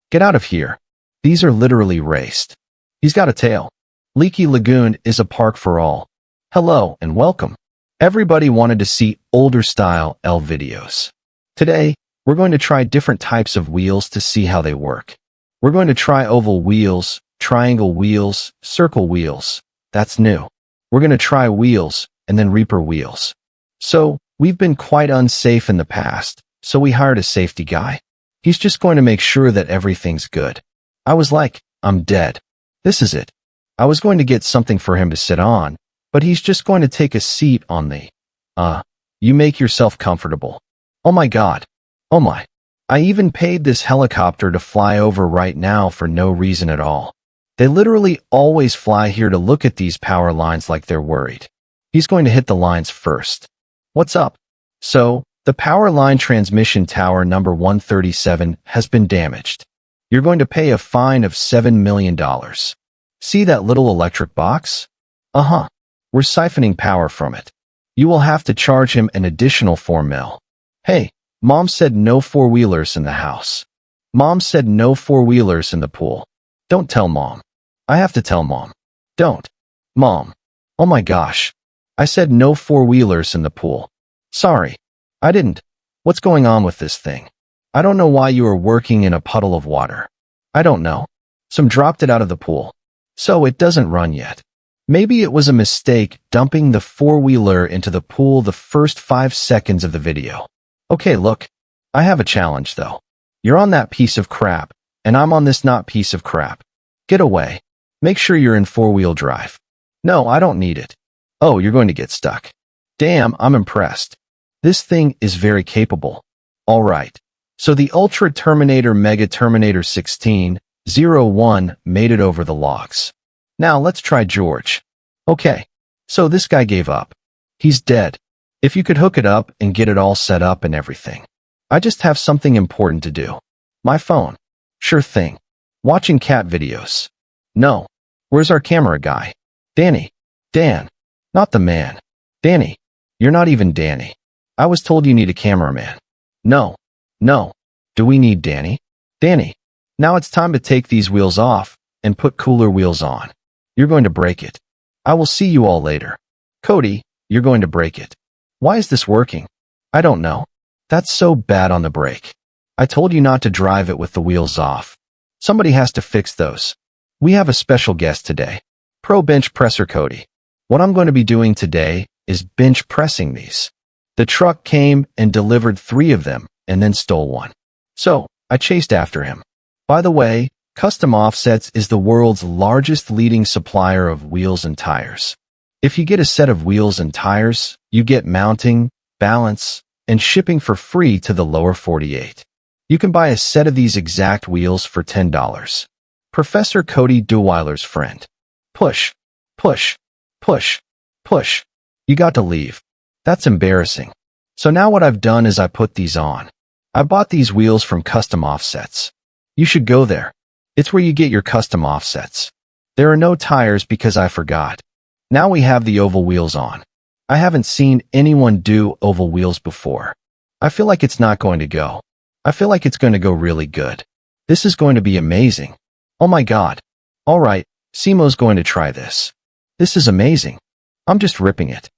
Get out of here. These are literally raced. He's got a tail. Leaky Lagoon is a park for all. Hello and welcome. Everybody wanted to see older style L videos. Today, we're going to try different types of wheels to see how they work. We're going to try oval wheels, triangle wheels, circle wheels. That's new. We're going to try wheels and then Reaper wheels. So, we've been quite unsafe in the past, so we hired a safety guy. He's just going to make sure that everything's good. I was like, I'm dead. This is it. I was going to get something for him to sit on, but he's just going to take a seat on the, you make yourself comfortable. Oh my God. Oh my. I even paid this helicopter to fly over right now for no reason at all. They literally always fly here to look at these power lines like they're worried. He's going to hit the lines first. What's up? So, the power line transmission tower number 137 has been damaged. You're going to pay a fine of $7 million. See that little electric box? Uh-huh. We're siphoning power from it. You will have to charge him an additional $4 mil. Hey, Mom said no four-wheelers in the house. Mom said no four-wheelers in the pool. Don't tell Mom. I have to tell Mom. Don't. Mom. Oh my gosh. I said no four-wheelers in the pool. Sorry. I didn't. What's going on with this thing? I don't know why you are working in a puddle of water. I don't know. Some dropped it out of the pool. So it doesn't run yet. Maybe it was a mistake dumping the four-wheeler into the pool the first 5 seconds of the video. Okay, look. I have a challenge though. You're on that piece of crap, and I'm on this not piece of crap. Get away. Make sure you're in four-wheel drive. No, I don't need it. Oh, you're going to get stuck. Damn, I'm impressed. This thing is very capable. All right. So the Ultra Terminator Mega Terminator 1601 made it over the logs. Now let's try George. Okay. So this guy gave up. He's dead. If you could hook it up and get it all set up and everything. I just have something important to do. My phone. Sure thing. Watching cat videos. No. Where's our camera guy? Danny. Dan. Not the man. Danny. You're not even Danny. I was told you need a cameraman. No. No. Do we need Danny? Danny. Now it's time to take these wheels off and put cooler wheels on. You're going to break it. I will see you all later. Cody, you're going to break it. Why is this working? I don't know. That's so bad on the brake. I told you not to drive it with the wheels off. Somebody has to fix those. We have a special guest today. Pro bench presser Cody. What I'm going to be doing today is bench pressing these. The truck came and delivered 3 of them and then stole one. So, I chased after him. By the way, Custom Offsets is the world's largest leading supplier of wheels and tires. If you get a set of wheels and tires, you get mounting, balance, and shipping for free to the lower 48. You can buy a set of these exact wheels for $10. Professor Cody Deweiler's friend. Push, push, push, push. You got to leave. That's embarrassing. So now what I've done is I put these on. I bought these wheels from Custom Offsets. You should go there. It's where you get your custom offsets. There are no tires because I forgot. Now we have the oval wheels on. I haven't seen anyone do oval wheels before. I feel like it's not going to go. I feel like it's going to go really good. This is going to be amazing. Oh my God. All right, Simo's going to try this. This is amazing. I'm just ripping it.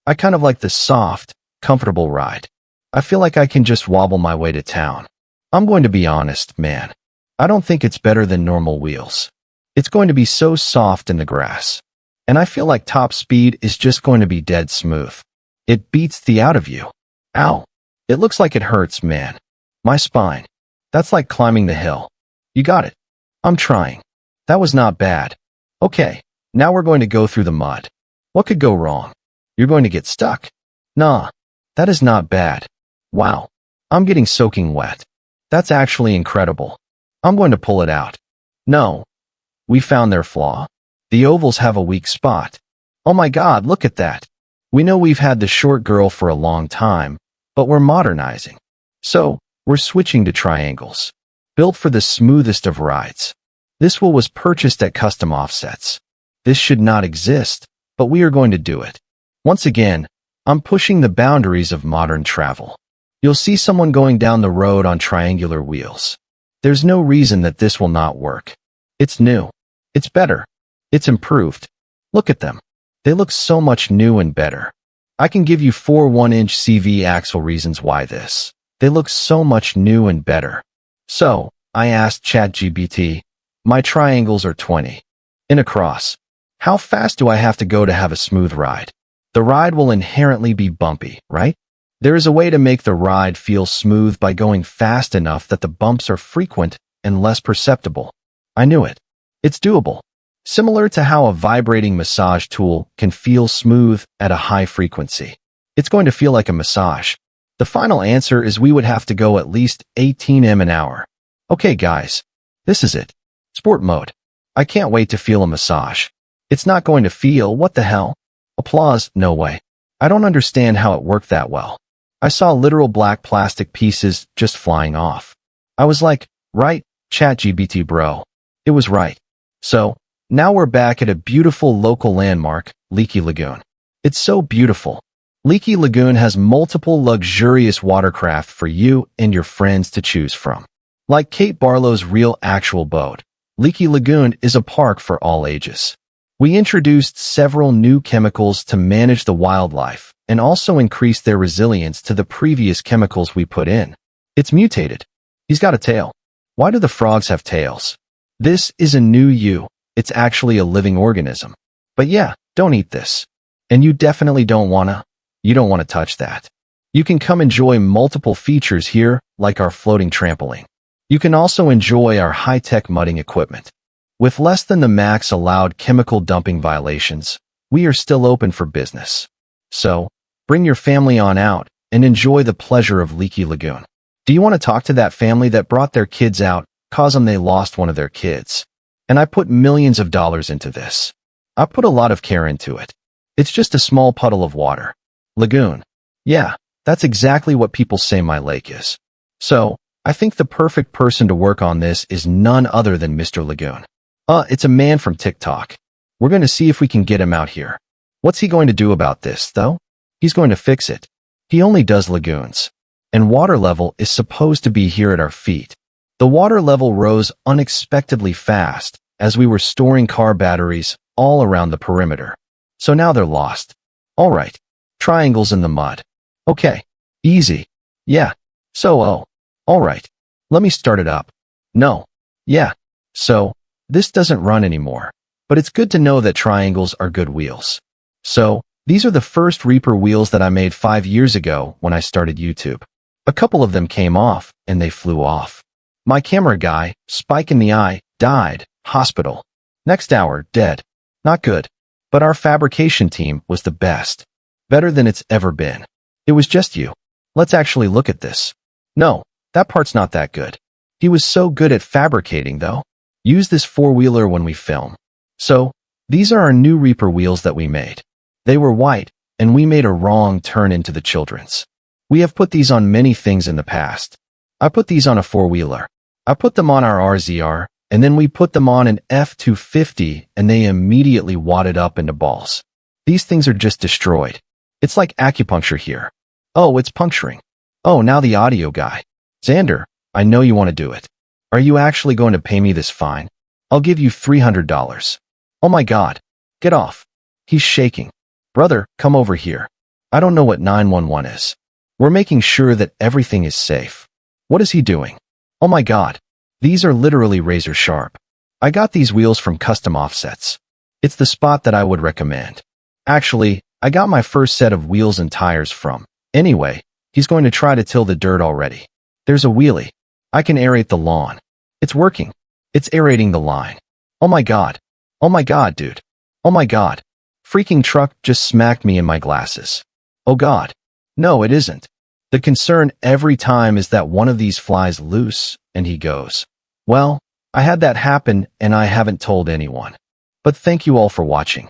I kind of like the soft, comfortable ride. I feel like I can just wobble my way to town. I'm going to be honest, man. I don't think it's better than normal wheels. It's going to be so soft in the grass. And I feel like top speed is just going to be dead smooth. It beats the out of you. Ow. It looks like it hurts, man. My spine. That's like climbing the hill. You got it. I'm trying. That was not bad. Okay, now we're going to go through the mud. What could go wrong? You're going to get stuck. Nah, that is not bad. Wow. I'm getting soaking wet. That's actually incredible. I'm going to pull it out. No. We found their flaw. The ovals have a weak spot. Oh my God, look at that. We know we've had the short girl for a long time, but we're modernizing. So, we're switching to triangles. Built for the smoothest of rides. This wheel was purchased at Custom Offsets. This should not exist, but we are going to do it. Once again, I'm pushing the boundaries of modern travel. You'll see someone going down the road on triangular wheels. There's no reason that this will not work. It's new. It's better. It's improved. Look at them. They look so much new and better. I can give you 4 1-inch CV axle reasons why this. They look so much new and better. So, I asked ChatGPT, my triangles are 20. In a cross. How fast do I have to go to have a smooth ride? The ride will inherently be bumpy, right? There is a way to make the ride feel smooth by going fast enough that the bumps are frequent and less perceptible. I knew it. It's doable. Similar to how a vibrating massage tool can feel smooth at a high frequency. It's going to feel like a massage. The final answer is we would have to go at least 18 m an hour. Okay guys, this is it. Sport mode. I can't wait to feel a massage. It's not going to feel, what the hell? Applause, no way. I don't understand how it worked that well. I saw literal black plastic pieces just flying off. I was like, right, ChatGPT bro. It was right. So, now we're back at a beautiful local landmark, Leaky Lagoon. It's so beautiful. Leaky Lagoon has multiple luxurious watercraft for you and your friends to choose from. Like Kate Barlow's real actual boat, Leaky Lagoon is a park for all ages. We introduced several new chemicals to manage the wildlife and also increase their resilience to the previous chemicals we put in. It's mutated. He's got a tail. Why do the frogs have tails? This is a new you. It's actually a living organism. But yeah, don't eat this. And you definitely don't wanna. You don't want to touch that. You can come enjoy multiple features here, like our floating trampoline. You can also enjoy our high-tech mudding equipment. With less than the max allowed chemical dumping violations, we are still open for business. So, bring your family on out and enjoy the pleasure of Leaky Lagoon. Do you want to talk to that family that brought their kids out, cause them they lost one of their kids? And I put millions of dollars into this. I put a lot of care into it. It's just a small puddle of water. Lagoon. Yeah, that's exactly what people say my lake is. So, I think the perfect person to work on this is none other than Mr. Lagoon. It's a man from TikTok. We're going to see if we can get him out here. What's he going to do about this, though? He's going to fix it. He only does lagoons. And water level is supposed to be here at our feet. The water level rose unexpectedly fast as we were storing car batteries all around the perimeter. So now they're lost. All right. Triangles in the mud. Okay. Easy. Yeah. So, all right. Let me start it up. No. Yeah. So, this doesn't run anymore. But it's good to know that triangles are good wheels. So, these are the first Reaper wheels that I made 5 years ago when I started YouTube. A couple of them came off, and they flew off. My camera guy, spike in the eye, died, hospital. Next hour, dead. Not good. But our fabrication team was the best. Better than it's ever been. It was just you. Let's actually look at this. No, that part's not that good. He was so good at fabricating, though. Use this four-wheeler when we film. So, these are our new Reaper wheels that we made. They were white, and we made a wrong turn into the children's. We have put these on many things in the past. I put these on a four-wheeler. I put them on our RZR, and then we put them on an F250, and they immediately wadded up into balls. These things are just destroyed. It's like acupuncture here. Oh, it's puncturing. Oh, now the audio guy. Xander, I know you want to do it. Are you actually going to pay me this fine? I'll give you $300. Oh my God. Get off. He's shaking. Brother, come over here. I don't know what 911 is. We're making sure that everything is safe. What is he doing? Oh my God. These are literally razor sharp. I got these wheels from Custom Offsets. It's the spot that I would recommend. Actually, I got my first set of wheels and tires from. Anyway, he's going to try to till the dirt already. There's a wheelie. I can aerate the lawn. It's working. It's aerating the line. Oh my God. Oh my God, dude. Oh my God. Freaking truck just smacked me in my glasses. Oh God. No, it isn't. The concern every time is that one of these flies loose, and he goes. Well, I had that happen and I haven't told anyone. But thank you all for watching.